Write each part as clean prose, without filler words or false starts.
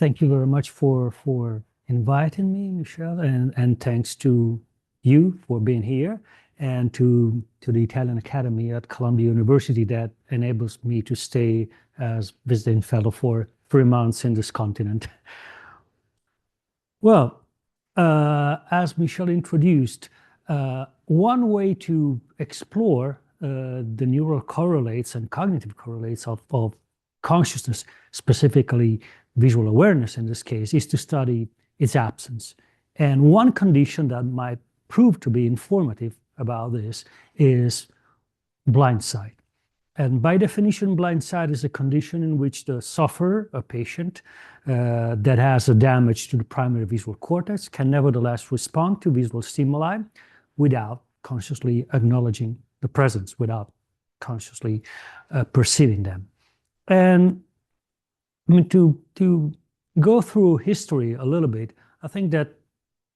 Thank you very much for inviting me, Michelle, and thanks to you for being here and to the Italian Academy at Columbia University that enables me to stay as visiting fellow for 3 months in this continent. Well, as Michelle introduced, one way to explore the neural correlates and cognitive correlates of consciousness, specifically visual awareness in this case, is to study its absence. And one condition that might prove to be informative about this is blind sight. And by definition, blind sight is a condition in which the sufferer, a patient, that has a damage to the primary visual cortex can nevertheless respond to visual stimuli without consciously acknowledging the presence, without consciously perceiving them. And I mean, to go through history a little bit, I think that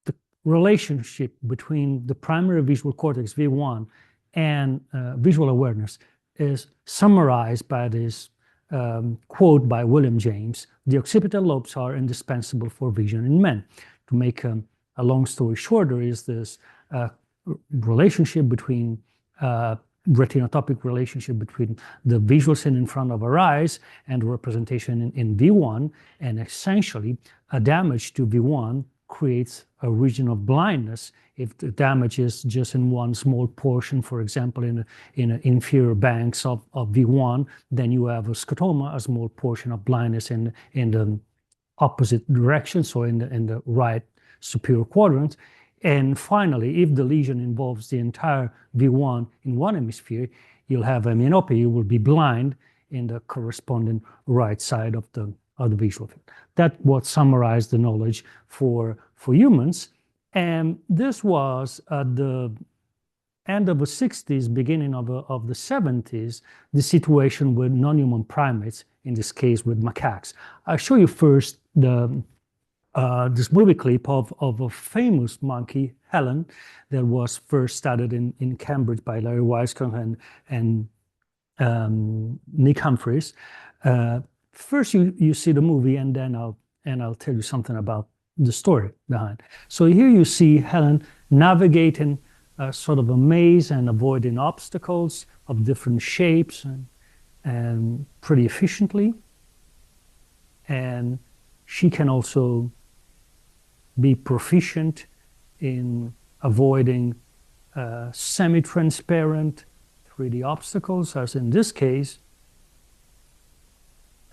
the relationship between the primary visual cortex, V1, and visual awareness is summarized by this quote by William James: "The occipital lobes are indispensable for vision in men." To make a long story short, there is this relationship between retinotopic relationship between the visual scene in front of our eyes and the representation in V1, and essentially a damage to V1 creates a region of blindness. If the damage is just in one small portion, for example, in inferior banks of V1, then you have a scotoma, a small portion of blindness in the opposite direction, so in the right superior quadrant. And finally, if the lesion involves the entire V1 in one hemisphere, you'll have a myopia. You will be blind in the corresponding right side of the visual field. That's what summarized the knowledge for humans. And this was at the end of the 60s, beginning of the 70s, the situation with non-human primates, in this case with macaques. I'll show you first this movie clip of a famous monkey, Helen, that was first studied in Cambridge by Larry Weisskopf and Nick Humphreys. First, you see the movie, and then I'll tell you something about the story behind. So here you see Helen navigating sort of a maze and avoiding obstacles of different shapes and pretty efficiently. And she can also be proficient in avoiding semi-transparent 3D obstacles, as in this case.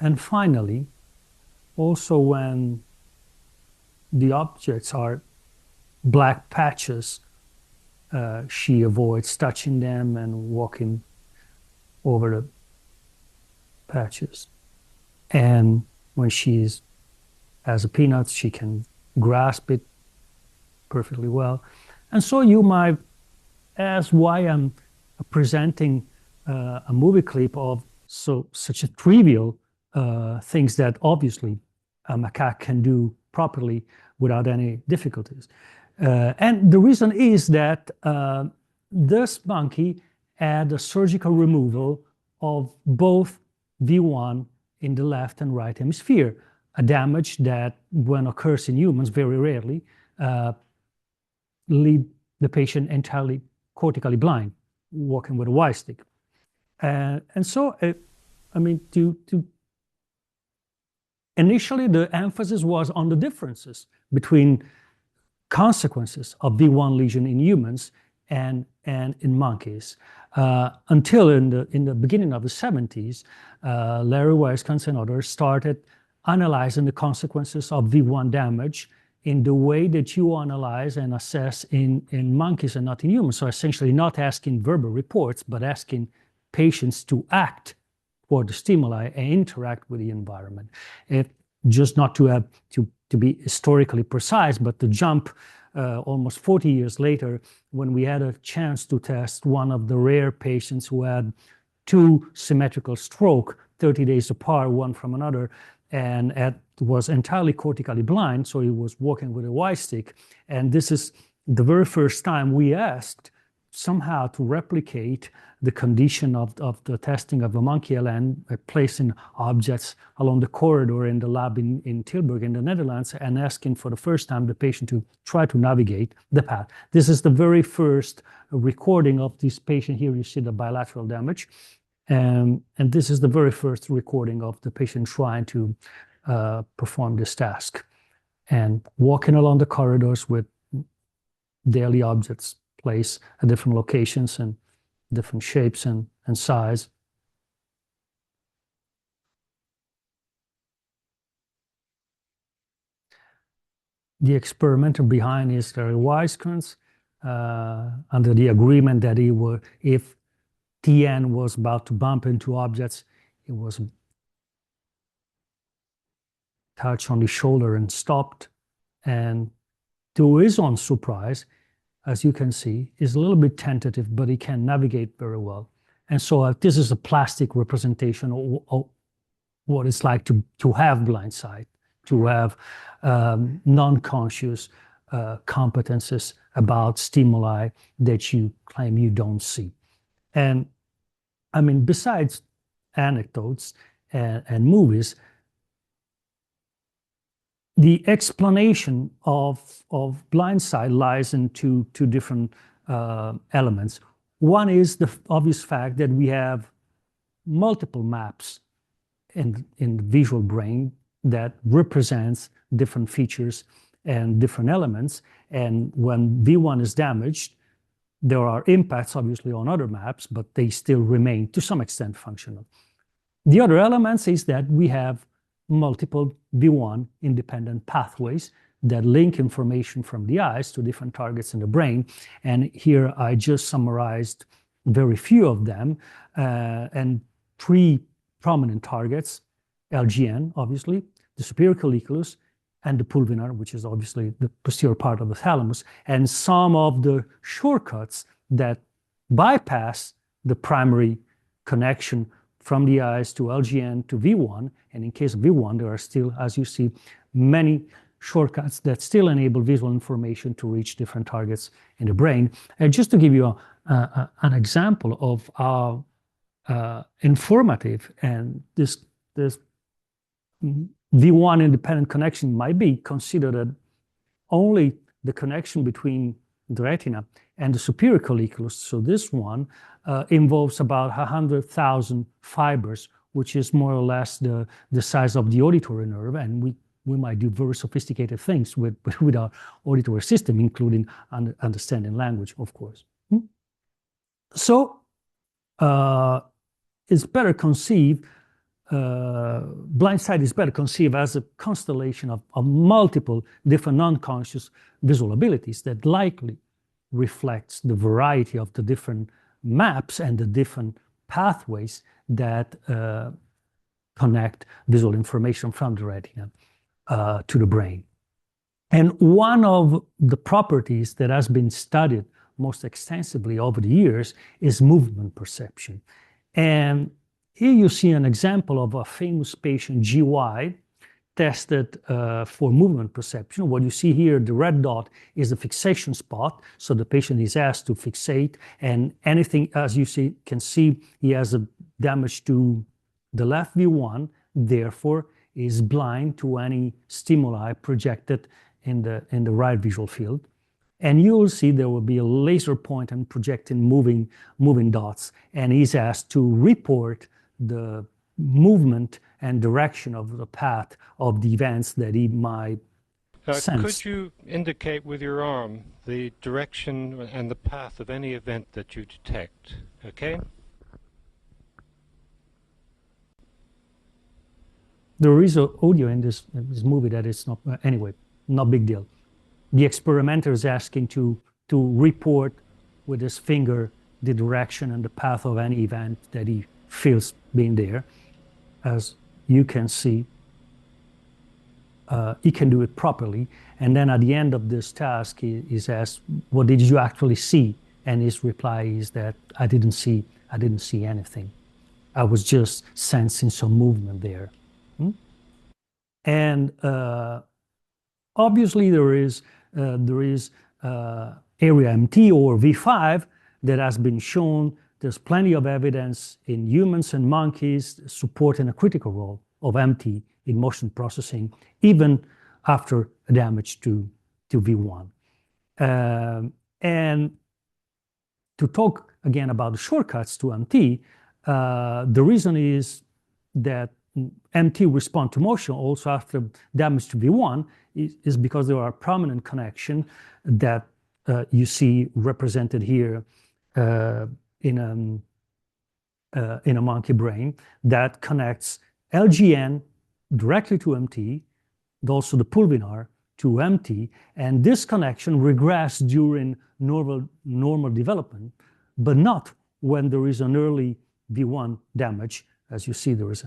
And finally, also when the objects are black patches, she avoids touching them and walking over the patches. And when she's as a peanut, she can grasp it perfectly well. And so you might ask why I'm presenting a movie clip of such a trivial things that obviously a macaque can do properly without any difficulties. And the reason is that this monkey had a surgical removal of both V1 in the left and right hemisphere, a damage that, when occurs in humans, very rarely, leave the patient entirely cortically blind, walking with a Y stick. And so, I mean, initially the emphasis was on the differences between consequences of V1 lesion in humans and in monkeys. Until in the beginning of the 70s, Larry Weisskopf and others started analyzing the consequences of V1 damage in the way that you analyze and assess in monkeys and not in humans. So essentially not asking verbal reports, but asking patients to act toward the stimuli and interact with the environment. Just not to have to be historically precise, but to jump almost 40 years later, when we had a chance to test one of the rare patients who had two symmetrical stroke 30 days apart, one from another, and was entirely cortically blind, so he was walking with a Y stick. And this is the very first time we asked somehow to replicate the condition of the testing of the monkey LN, placing objects along the corridor in the lab in Tilburg in the Netherlands and asking for the first time the patient to try to navigate the path. This is the very first recording of this patient. Here you see the bilateral damage. And this is the very first recording of the patient trying to perform this task and walking along the corridors with daily objects placed at different locations and different shapes and size. The experimenter behind is Larry Weisskranz, under the agreement that if TN was about to bump into objects, it was touched on the shoulder and stopped. And to his own surprise, as you can see, is a little bit tentative, but he can navigate very well. And so this is a plastic representation of what it's like to have blind sight, to have non-conscious competences about stimuli that you claim you don't see. And I mean, besides anecdotes and movies, the explanation of blind sight lies in two different elements. One is the obvious fact that we have multiple maps in the visual brain that represents different features and different elements. And when V1 is damaged, there are impacts obviously on other maps, but they still remain to some extent functional. The other elements is that we have multiple V1 independent pathways that link information from the eyes to different targets in the brain. And here I just summarized very few of them, and three prominent targets: LGN, obviously, the superior colliculus, and the pulvinar, which is obviously the posterior part of the thalamus, and some of the shortcuts that bypass the primary connection from the eyes to LGN to V1. And in case of V1, there are still, as you see, many shortcuts that still enable visual information to reach different targets in the brain. And just to give you an example of how informative and this V1 independent connection might be, consider that only the connection between the retina and the superior colliculus, so this one, involves about 100,000 fibers, which is more or less the size of the auditory nerve. And we might do very sophisticated things with our auditory system, including understanding language, of course. So it's better conceived, blind sight is better conceived as a constellation of multiple different non-conscious visual abilities that likely reflects the variety of the different maps and the different pathways that connect visual information from the retina to the brain. And one of the properties that has been studied most extensively over the years is movement perception. And here you see an example of a famous patient, GY, tested for movement perception. What you see here, the red dot, is the fixation spot. So the patient is asked to fixate, and anything, as you can see, he has a damage to the left V1, therefore is blind to any stimuli projected in the right visual field. And you will see there will be a laser point and projecting moving dots, and he's asked to report the movement and direction of the path of the events that he might sense. Could you indicate with your arm the direction and the path of any event that you detect? Okay? There is audio in this movie that is not, anyway, not big deal. The experimenter is asking to report with his finger the direction and the path of any event that he feels being there. As you can see, he can do it properly. And then at the end of this task, he is asked, what did you actually see? And his reply is that I didn't see anything. I was just sensing some movement there. And obviously there is area MT or V5 that has been shown. There's plenty of evidence in humans and monkeys supporting a critical role of MT in motion processing, even after damage to V1. And to talk again about the shortcuts to MT, the reason is that MT respond to motion also after damage to V1 is because there are prominent connection that you see represented here in a monkey brain that connects LGN directly to MT, also the pulvinar to MT, and this connection regress during normal development, but not when there is an early V1 damage. As you see, there is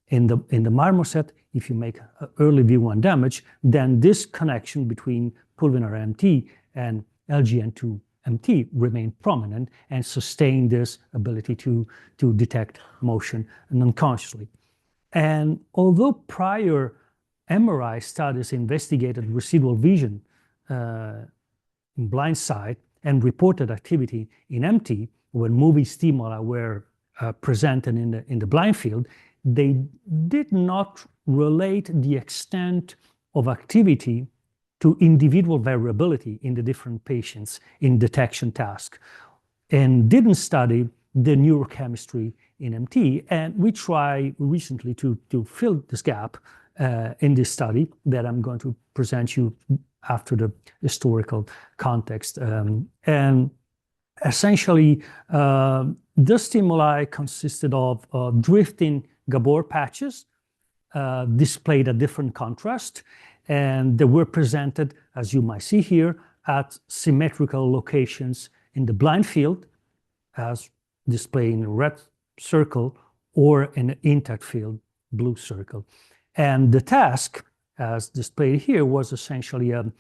in the marmoset, if you make early V1 damage, then this connection between pulvinar MT and LGN to MT remain prominent and sustain this ability to detect motion unconsciously. And although prior MRI studies investigated residual vision in blind sight and reported activity in MT when movie stimuli were presented in the blind field, they did not relate the extent of activity to individual variability in the different patients in detection task, and didn't study the neurochemistry in MT. And we try recently to fill this gap in this study that I'm going to present you after the historical context. And essentially, the stimuli consisted of drifting Gabor patches displayed at different contrast, and they were presented, as you might see here, at symmetrical locations in the blind field, as displayed in a red circle, or in an intact field, blue circle. And the task, as displayed here, was essentially a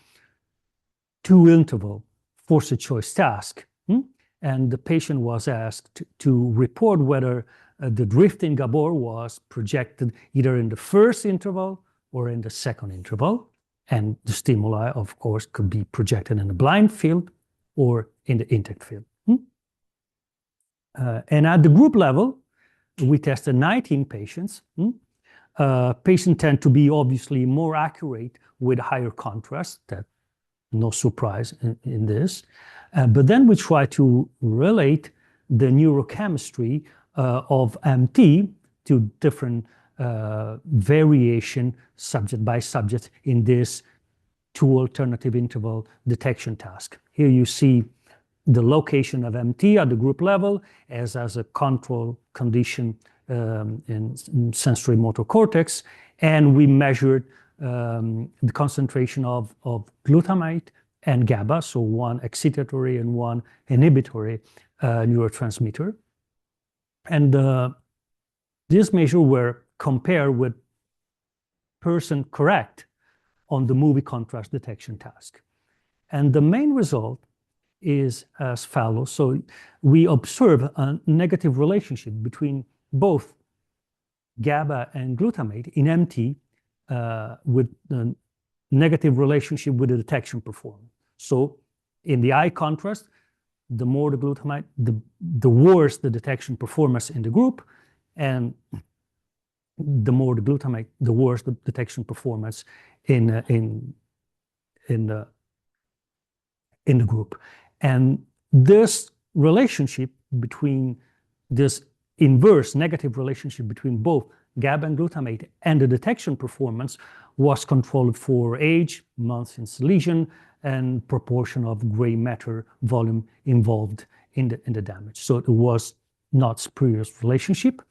two-interval forced choice task. And the patient was asked to report whether the drifting Gabor was projected either in the first interval or in the second interval. And the stimuli, of course, could be projected in the blind field or in the intact field. And at the group level, we tested 19 patients. Patients tend to be obviously more accurate with higher contrast. That no surprise in this. But then we try to relate the neurochemistry of MT to different variation subject by subject in this two alternative interval detection task. Here you see the location of MT at the group level as a control condition in sensory motor cortex, and we measured the concentration of glutamate and GABA, so one excitatory and one inhibitory neurotransmitter. And these measures were compared with person correct on the movie contrast detection task. And the main result is as follows. So we observe a negative relationship between both GABA and glutamate in MT with a negative relationship with the detection performance. So in the eye contrast, the more the glutamate, the worse the detection performance in the group, and the more the glutamate, the worse the detection performance in the group. And this relationship between this inverse negative relationship between both GABA and glutamate and the detection performance was controlled for age, months since lesion, and proportion of gray matter volume involved in the damage. So it was not spurious relationship,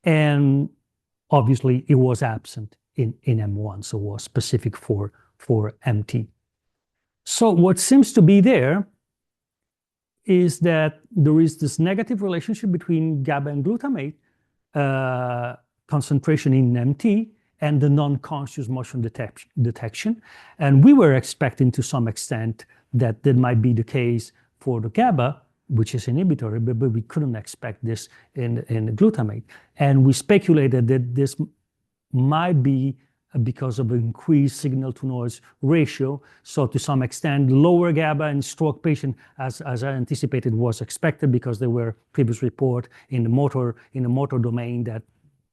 and obviously it was absent in M1, so it was specific for MT. So what seems to be there is that there is this negative relationship between GABA and glutamate concentration in MT and the non-conscious motion detection. And we were expecting to some extent that might be the case for the GABA, which is inhibitory, but we couldn't expect this in the glutamate. And we speculated that this might be because of increased signal-to-noise ratio. So to some extent, lower GABA in stroke patient, as I anticipated, was expected because there were previous report in the motor domain that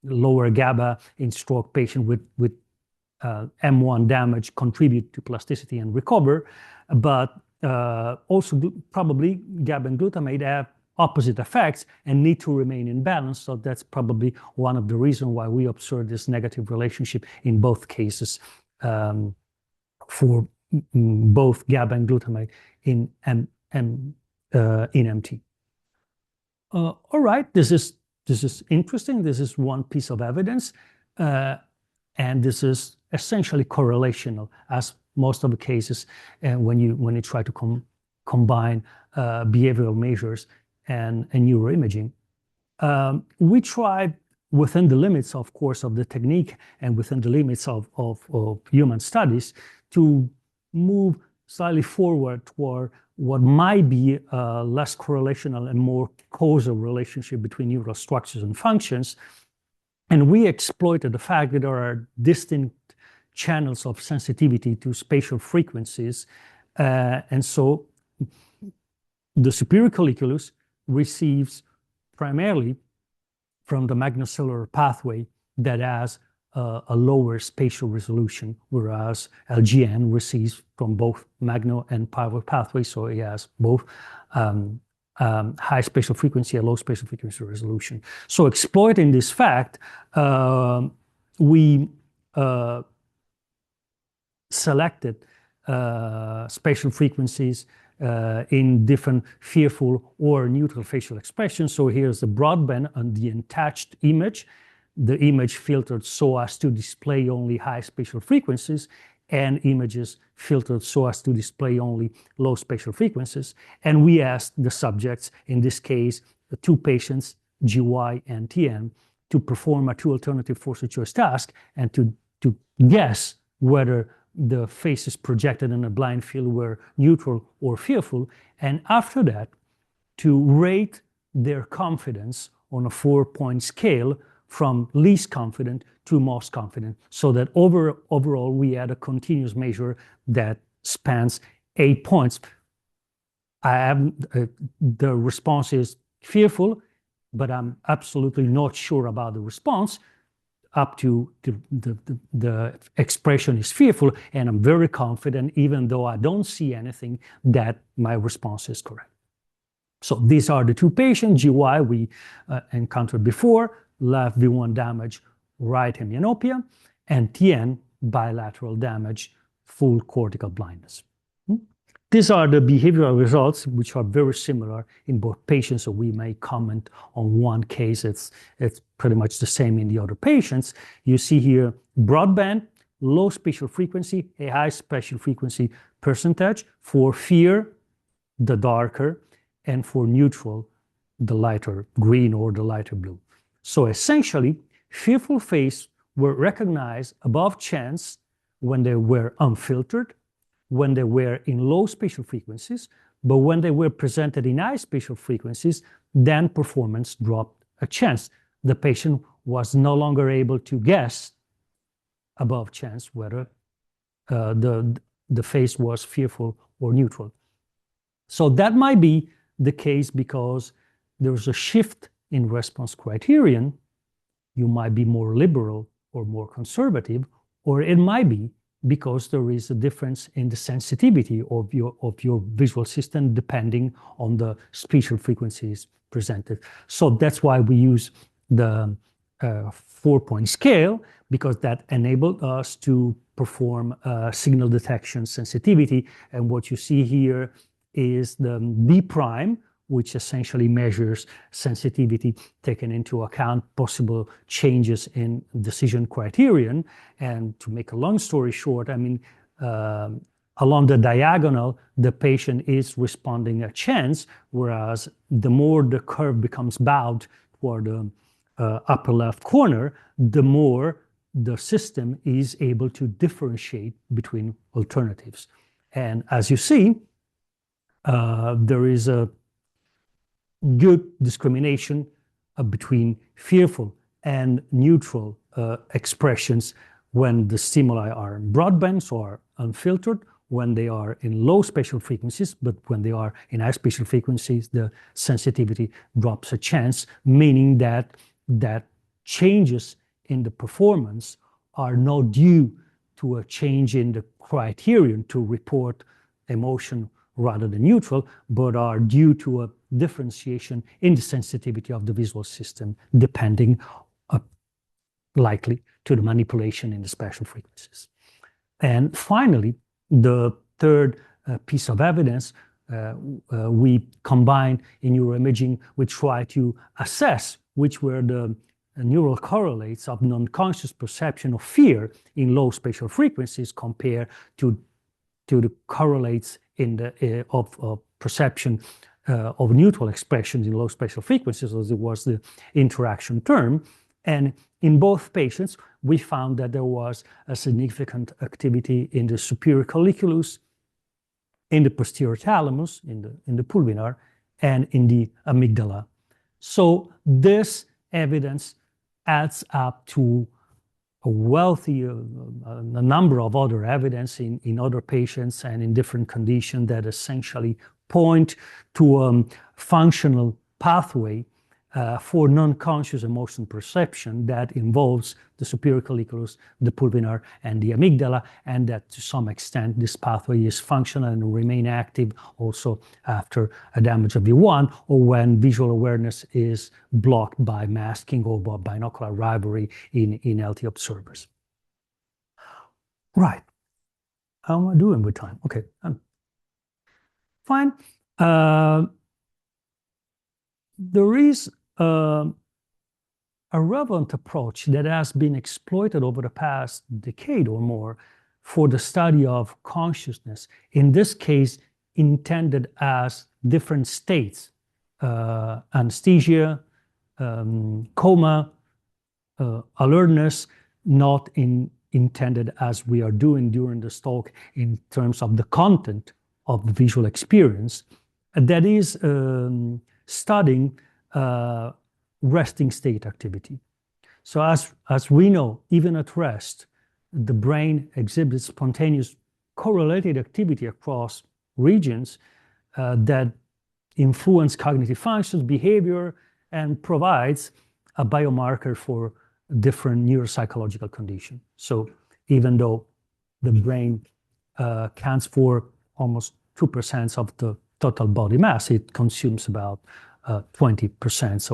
lower GABA in stroke patient with M1 damage contribute to plasticity and recover. But also probably GABA and glutamate have opposite effects and need to remain in balance. So that's probably one of the reasons why we observe this negative relationship in both cases for both GABA and glutamate in MT. All right, this is interesting. This is one piece of evidence, and this is essentially correlational, as most of the cases when you try to combine behavioral measures and neuroimaging. We tried within the limits, of course, of the technique and within the limits of human studies to move slightly forward toward what might be a less correlational and more causal relationship between neural structures and functions. And we exploited the fact that there are distinct channels of sensitivity to spatial frequencies. And so the superior colliculus receives primarily from the magnocellular pathway that has a lower spatial resolution, whereas LGN receives from both magno and pyruvate pathways, so it has both high spatial frequency and low spatial frequency resolution. So exploiting this fact, we selected spatial frequencies in different fearful or neutral facial expressions. So here's the broadband on the attached image, the image filtered so as to display only high spatial frequencies, and images filtered so as to display only low spatial frequencies. And we asked the subjects, in this case, the two patients, GY and TN, to perform a two alternative force of choice task and to guess whether the faces projected in a blind field were neutral or fearful, and after that, to rate their confidence on a 4-point scale from least confident to most confident, so that overall we had a continuous measure that spans 8 points. The response is fearful, but I'm absolutely not sure about the response. Up to the expression is fearful, and I'm very confident, even though I don't see anything, that my response is correct. So these are the two patients, GY we encountered before, left V1 damage, right hemianopia, and TN bilateral damage, full cortical blindness. These are the behavioral results, which are very similar in both patients, so we may comment on one case. It's pretty much the same in the other patients. You see here broadband, low spatial frequency, a high spatial frequency percentage. For fear, the darker, and for neutral, the lighter green or the lighter blue. So essentially, fearful faces were recognized above chance when they were unfiltered, when they were in low spatial frequencies, but when they were presented in high spatial frequencies, then performance dropped a chance. The patient was no longer able to guess above chance whether the face was fearful or neutral. So that might be the case because there's a shift in response criterion. You might be more liberal or more conservative, or it might be because there is a difference in the sensitivity of your visual system depending on the spatial frequencies presented. So that's why we use the 4-point scale, because that enabled us to perform signal detection sensitivity. And what you see here is the B prime, which essentially measures sensitivity, taking into account possible changes in decision criterion. And to make a long story short, I mean, along the diagonal, the patient is responding a chance, whereas the more the curve becomes bowed toward the upper left corner, the more the system is able to differentiate between alternatives. And as you see, there is a good discrimination between fearful and neutral expressions when the stimuli are in broadband or unfiltered, when they are in low spatial frequencies, but when they are in high spatial frequencies, the sensitivity drops a chance, meaning that changes in the performance are not due to a change in the criterion to report emotion rather than neutral, but are due to a differentiation in the sensitivity of the visual system, depending likely to the manipulation in the spatial frequencies. And finally, the third piece of evidence we combined in neuroimaging, we try to assess which were the neural correlates of non-conscious perception of fear in low spatial frequencies compared to the correlates in the of perception of neutral expressions in low spatial frequencies, as it was the interaction term. And in both patients, we found that there was a significant activity in the superior colliculus, in the posterior thalamus, in the pulvinar, and in the amygdala. So this evidence adds up to a wealthy a number of other evidence in other patients and in different conditions that essentially point to a functional pathway for non-conscious emotion perception that involves the superior colliculus, the pulvinar, and the amygdala, and that to some extent this pathway is functional and remain active also after a damage of V1 or when visual awareness is blocked by masking or by binocular rivalry in healthy observers. Right. How am I doing with time? Okay. Fine. There is a relevant approach that has been exploited over the past decade or more for the study of consciousness, in this case intended as different states, anesthesia, coma, alertness, not intended as we are doing during this talk in terms of the content of the visual experience, that is studying resting state activity. So as we know, even at rest, the brain exhibits spontaneous correlated activity across regions that influence cognitive functions, behavior, and provides a biomarker for different neuropsychological conditions. So even though the brain accounts for almost 2% of the total body mass, it consumes about 20%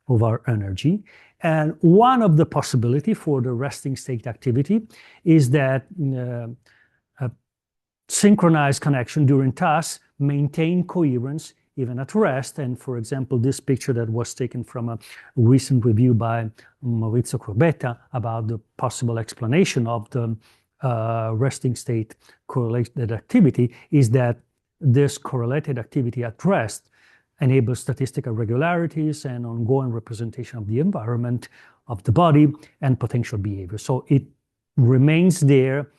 of our energy. And one of the possibility for the resting state activity is that synchronized connection during tasks maintain coherence even at rest. And for example, this picture that was taken from a recent review by Maurizio Corbetta about the possible explanation of the resting state correlated activity is that this correlated activity at rest enables statistical regularities and ongoing representation of the environment, of the body, and potential behavior. So it remains there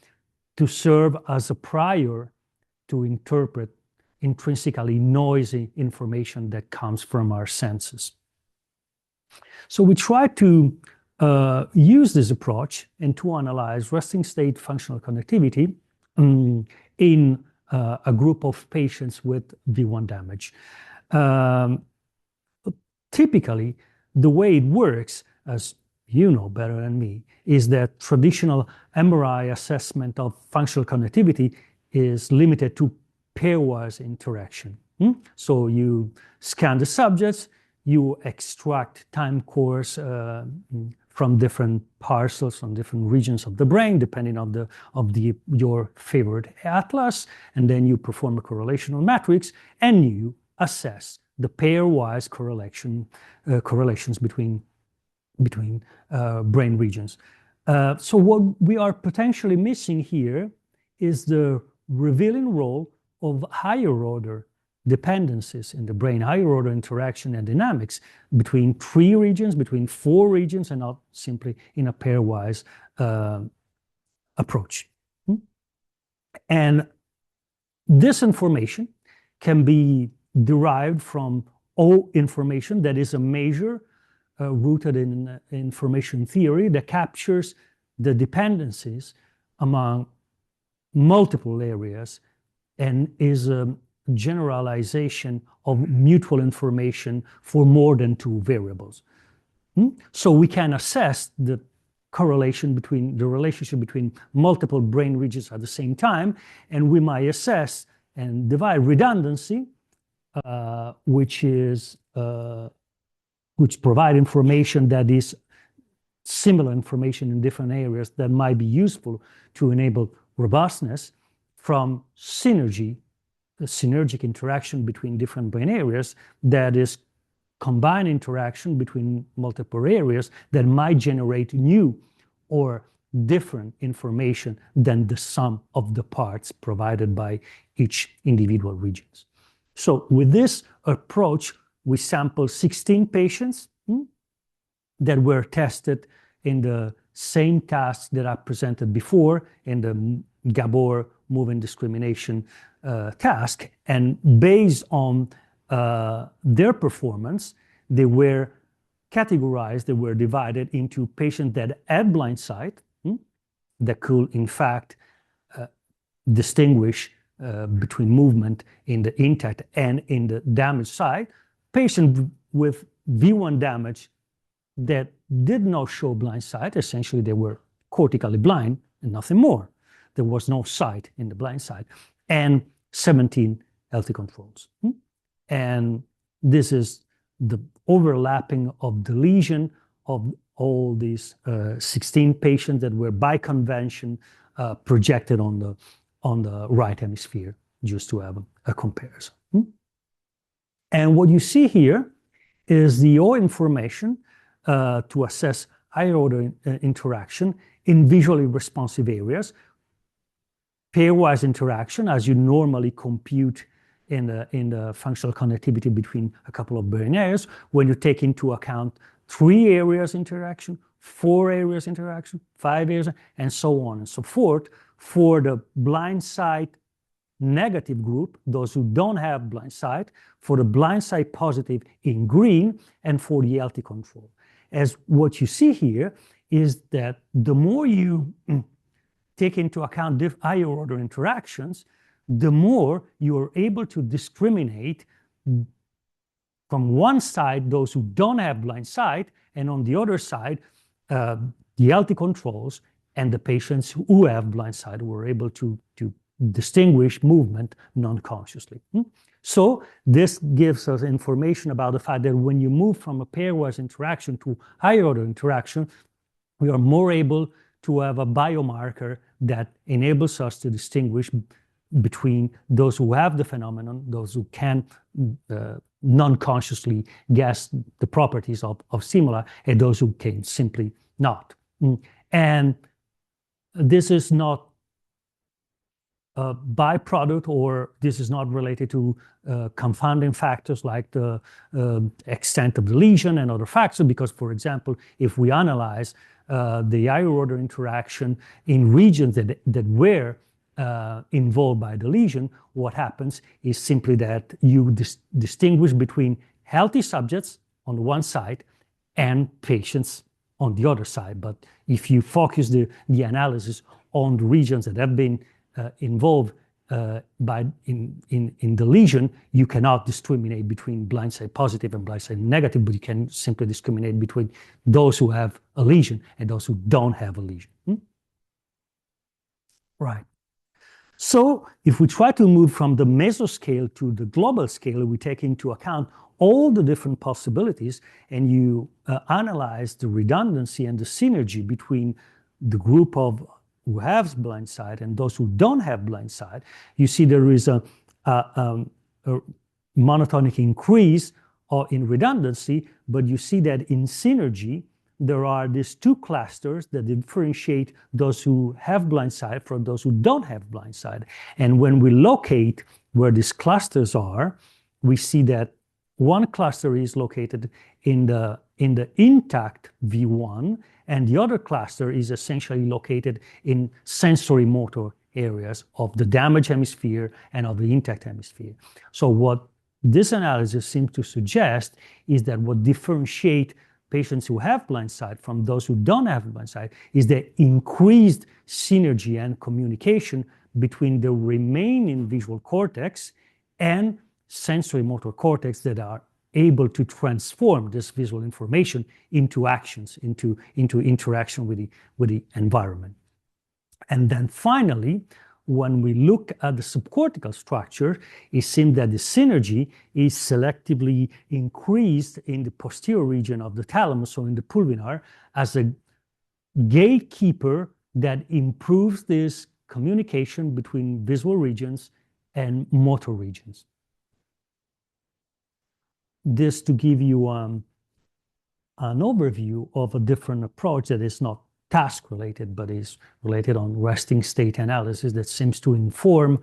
to serve as a prior to interpret intrinsically noisy information that comes from our senses. So we try to use this approach and to analyze resting state functional connectivity in a group of patients with V1 damage. Typically, the way it works, as you know better than me, is that traditional MRI assessment of functional connectivity is limited to pairwise interaction. So you scan the subjects, you extract time course from different parcels, from different regions of the brain, depending on your favorite atlas, and then you perform a correlational matrix, and you assess the pairwise correlations between brain regions. So what we are potentially missing here is the revealing role of higher order dependencies in the brain, higher order interaction and dynamics between 3 regions, between 4 regions, and not simply in a pairwise approach. And this information can be derived from O information, that is a measure rooted in information theory that captures the dependencies among multiple areas and is a generalization of mutual information for more than two variables. So we can assess the correlation between the relationship between multiple brain regions at the same time, and we might assess and divide redundancy, which provide information that is similar information in different areas that might be useful to enable robustness, from synergy, the synergic interaction between different brain areas, that is combined interaction between multiple areas that might generate new or different information than the sum of the parts provided by each individual regions. So with this approach, we sampled 16 patients that were tested in the same tasks that I presented before in the Gabor movement discrimination task. And based on their performance, they were categorized, they were divided into patients that had blind sight, that could in fact distinguish between movement in the intact and in the damaged side, patients with V1 damage that did not show blind sight. Essentially, they were cortically blind and nothing more. There was no sight in the blind side, and 17 healthy controls. And this is the overlapping of the lesion of all these 16 patients that were by convention projected on the right hemisphere, just to have a comparison. And what you see here is the O information to assess higher order interaction in visually responsive areas. Pairwise interaction, as you normally compute in the functional connectivity between a couple of brain areas, when you take into account 3 areas interaction, 4 areas interaction, 5 areas, and so on and so forth. For the blind sight negative group, those who don't have blind sight, for the blind sight positive in green, and for the healthy control. As what you see here is that the more you take into account higher order interactions, the more you are able to discriminate from one side those who don't have blind sight, and on the other side, the healthy controls and the patients who have blind sight were able to distinguish movement non-consciously. So this gives us information about the fact that when you move from a pairwise interaction to higher order interaction, we are more able to have a biomarker that enables us to distinguish between those who have the phenomenon, those who can non-consciously guess the properties of stimuli, and those who can simply not. And this is not a byproduct, or this is not related to confounding factors like the extent of the lesion and other factors, because, for example, if we analyze the higher order interaction in regions that were involved by the lesion, what happens is simply that you distinguish between healthy subjects on the one side and patients on the other side. But if you focus the analysis on the regions that have been involved in the lesion, you cannot discriminate between blind side positive and blind side negative, but you can simply discriminate between those who have a lesion and those who don't have a lesion. Right. So if we try to move from the mesoscale to the global scale, we take into account all the different possibilities, and you analyze the redundancy and the synergy between the group of who have blind sight and those who don't have blind sight. You see there is a monotonic increase in redundancy, but you see that in synergy, there are these 2 clusters that differentiate those who have blind sight from those who don't have blind sight. And when we locate where these clusters are, we see that one cluster is located in the intact V1, and the other cluster is essentially located in sensory motor areas of the damaged hemisphere and of the intact hemisphere. So what this analysis seems to suggest is that what differentiates patients who have blind sight from those who don't have blind sight is the increased synergy and communication between the remaining visual cortex and sensory motor cortex that are able to transform this visual information into actions, into interaction with the environment. And then finally, when we look at the subcortical structure, it seems that the synergy is selectively increased in the posterior region of the thalamus, so in the pulvinar, as a gatekeeper that improves this communication between visual regions and motor regions. This to give you an overview of a different approach that is not task-related, but is related on resting state analysis that seems to inform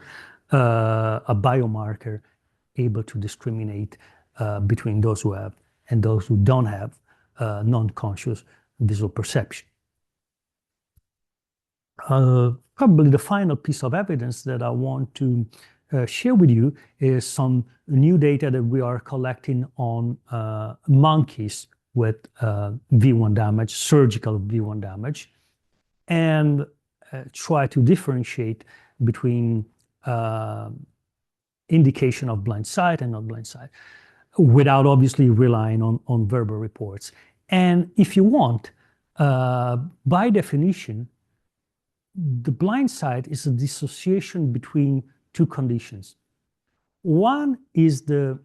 a biomarker able to discriminate between those who have and those who don't have non-conscious visual perception. Probably the final piece of evidence that I want to share with you is some new data that we are collecting on monkeys with V1 damage, surgical V1 damage, and try to differentiate between indication of blind sight and not blind sight, without obviously relying on verbal reports. And if you want, by definition, the blind sight is a dissociation between two conditions. One is the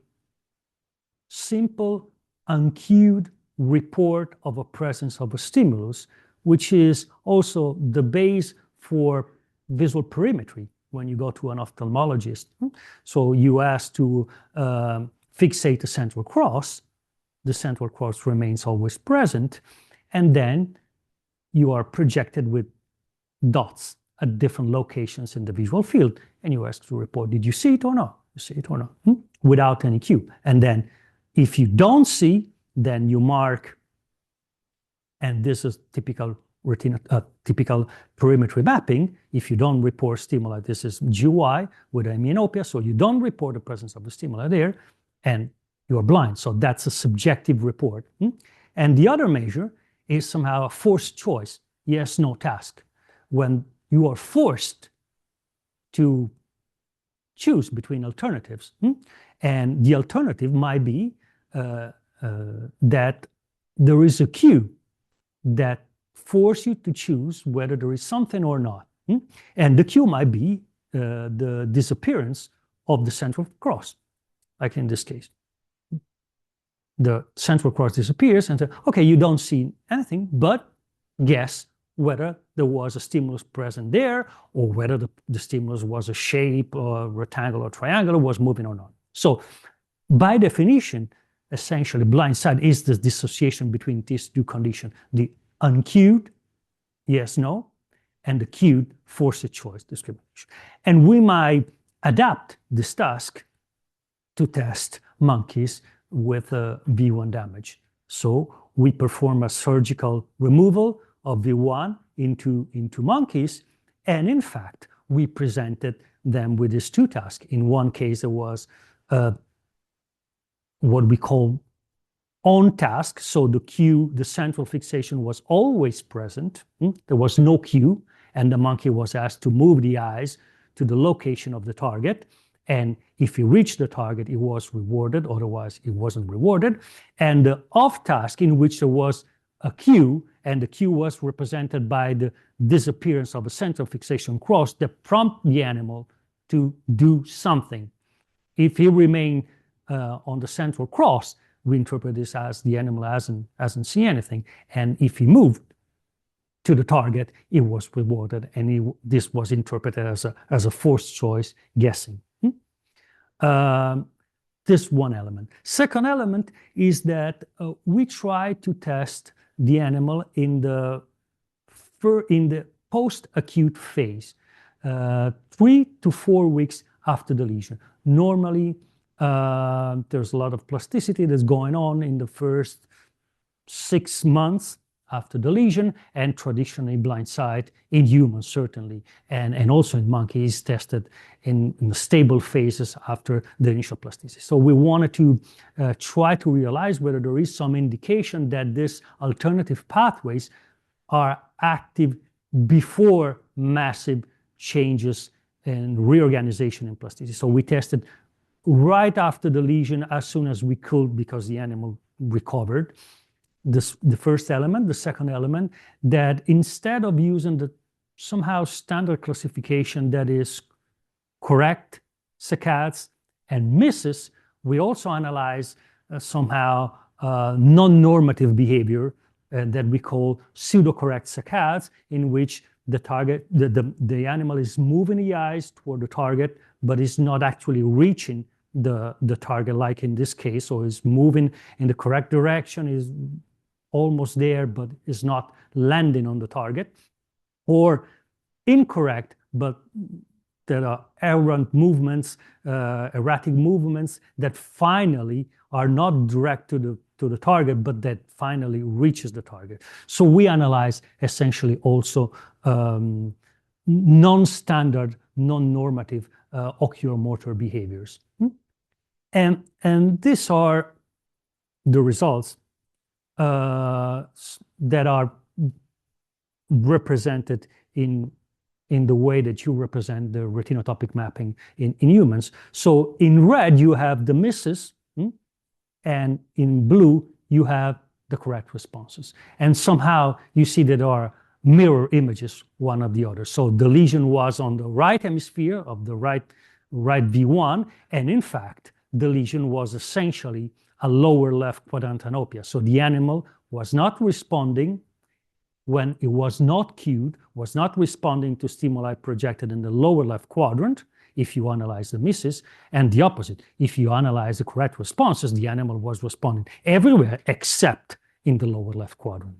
simple, uncued report of a presence of a stimulus, which is also the base for visual perimetry when you go to an ophthalmologist. So you ask to fixate the central cross remains always present, and then you are projected with dots at different locations in the visual field, and you ask to report, did you see it or not? You see it or not? Without any cue. And then if you don't see, then you mark, and this is typical perimetry mapping. If you don't report stimuli, this is GUI with a myopia, so you don't report the presence of the stimuli there, and you are blind. So that's a subjective report. And the other measure is somehow a forced choice, yes, no task. When you are forced to choose between alternatives, and the alternative might be that there is a cue that forces you to choose whether there is something or not. And the cue might be the disappearance of the central cross, like in this case. The central cross disappears and say, okay, you don't see anything, but guess whether there was a stimulus present there or whether the stimulus was a shape or rectangle or triangle or was moving or not. So by definition, essentially blind sight is the dissociation between these two conditions, the uncued, yes, no, and the cued forced choice discrimination. And we might adapt this task to test monkeys with V1 damage. So we perform a surgical removal of V1 into monkeys, and in fact, we presented them with these two tasks. In one case, there was what we call on task, so the cue, the central fixation was always present. There was no cue, and the monkey was asked to move the eyes to the location of the target. And if he reached the target, he was rewarded, otherwise he wasn't rewarded. And the off task, in which there was a cue, and the cue was represented by the disappearance of a central fixation cross that prompted the animal to do something. If he remained on the central cross, we interpret this as the animal hasn't seen anything. And if he moved to the target, it was rewarded, and this was interpreted as a forced choice guessing. This one element. Second element is that we try to test the animal in the post-acute phase, 3 to 4 weeks after the lesion. Normally, there's a lot of plasticity that's going on in the first 6 months after the lesion, and traditionally blind sight in humans, certainly, and also in monkeys tested in the stable phases after the initial plasticity. So we wanted to try to realize whether there is some indication that these alternative pathways are active before massive changes and reorganization in plasticity. So we tested right after the lesion as soon as we could because the animal recovered. The first element, the second element, that instead of using the somehow standard classification that is correct saccades and misses, we also analyze somehow non-normative behavior that we call pseudo-correct saccades, in which the animal is moving the eyes toward the target, but is not actually reaching the target, like in this case, or is moving in the correct direction, is almost there, but is not landing on the target, or incorrect, but there are errant movements, erratic movements that finally are not direct to the target, but that finally reaches the target. So we analyze essentially also non-standard, non-normative oculomotor behaviors. And these are the results that are represented in the way that you represent the retinotopic mapping in humans. So in red, you have the misses, and in blue, you have the correct responses. And somehow you see that there are mirror images, one of the other. So the lesion was on the right hemisphere of the right V1, and in fact, the lesion was essentially a lower left quadrant anopia. So the animal was not responding when it was not cued, was not responding to stimuli projected in the lower left quadrant, if you analyze the misses, and the opposite. If you analyze the correct responses, the animal was responding everywhere except in the lower left quadrant.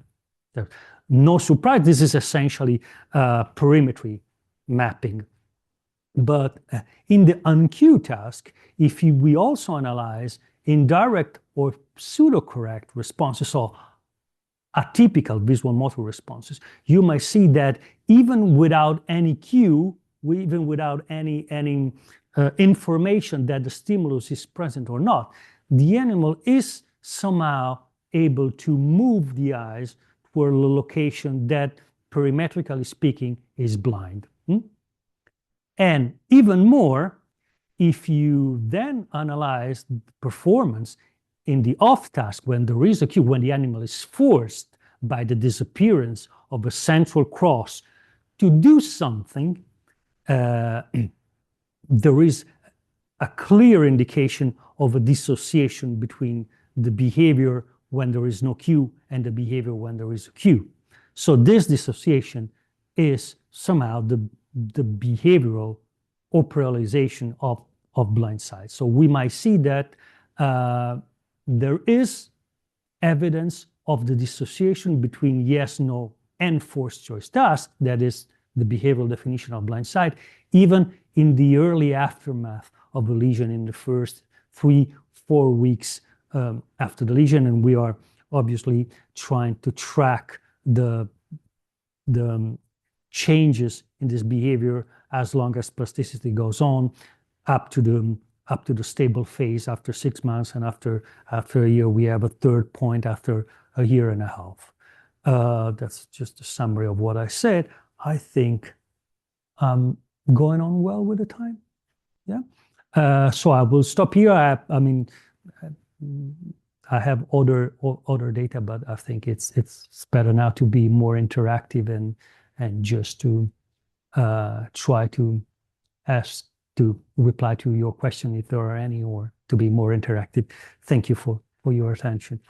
No surprise, this is essentially perimetry mapping. But in the uncued task, if we also analyze indirect or pseudo-correct responses, so atypical visual motor responses, you might see that even without any cue, even without any information that the stimulus is present or not, the animal is somehow able to move the eyes toward a location that, perimetrically speaking, is blind. And even more, if you then analyze the performance in the off task, when there is a cue, when the animal is forced by the disappearance of a central cross to do something, there is a clear indication of a dissociation between the behavior when there is no cue and the behavior when there is a cue. So this dissociation is somehow the behavioral operationalization of blind sight. So we might see that there is evidence of the dissociation between yes, no, and forced choice task, that is the behavioral definition of blind sight, even in the early aftermath of the lesion in the first 3-4 weeks after the lesion. And we are obviously trying to track the changes in this behavior as long as plasticity goes on up to the stable phase after 6 months, and after a year we have a third point after a year and a half. That's just a summary of what I said. I think I'm going on well with the time. Yeah. So I will stop here. I mean, I have other data, but I think it's better now to be more interactive and just to try to reply to your question if there are any, or to be more interactive. Thank you for your attention.